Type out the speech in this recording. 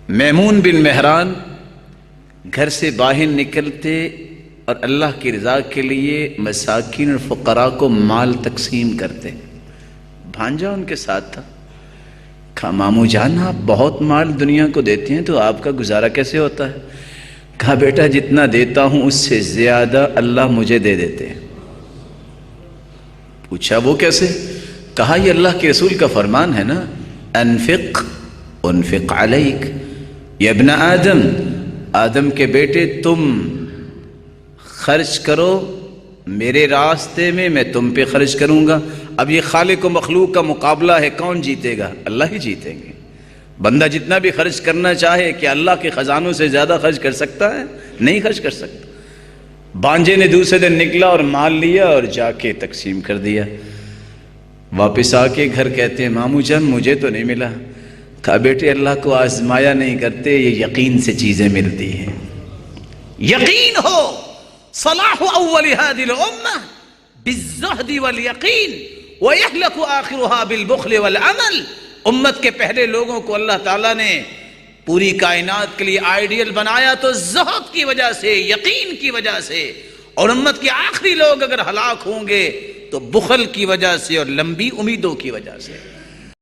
میمون بن مہران گھر سے باہر نکلتے اور اللہ کی رضا کے لیے مساکین اور فقراء کو مال تقسیم کرتے. بھانجا ان کے ساتھ تھا. کہا ماموں جان آپ بہت مال دنیا کو دیتے ہیں تو آپ کا گزارا کیسے ہوتا ہے؟ کہا بیٹا جتنا دیتا ہوں اس سے زیادہ اللہ مجھے دے دیتے ہیں. پوچھا وہ کیسے؟ کہا یہ اللہ کے رسول کا فرمان ہے نا، انفق انفق علیک یا ابن آدم، آدم کے بیٹے تم خرچ کرو میرے راستے میں تم پہ خرچ کروں گا. اب یہ خالق و مخلوق کا مقابلہ ہے، کون جیتے گا؟ اللہ ہی جیتیں گے. بندہ جتنا بھی خرچ کرنا چاہے کہ اللہ کے خزانوں سے زیادہ خرچ کر سکتا ہے؟ نہیں خرچ کر سکتا. بانجے نے دوسرے دن نکلا اور مال لیا اور جا کے تقسیم کر دیا. واپس آ کے گھر کہتے ہیں ماموں جان مجھے تو نہیں ملا. کہا بیٹے اللہ کو آزمایا نہیں کرتے، یہ یقین سے چیزیں ملتی ہیں. یقین ہو. صلاح اول هذه الامه بالزہد والیقین ویہلک آخرها بالبخل والعمل. امت کے پہلے لوگوں کو اللہ تعالیٰ نے پوری کائنات کے لیے آئیڈیل بنایا تو زہد کی وجہ سے، یقین کی وجہ سے، اور امت کے آخری لوگ اگر ہلاک ہوں گے تو بخل کی وجہ سے اور لمبی امیدوں کی وجہ سے.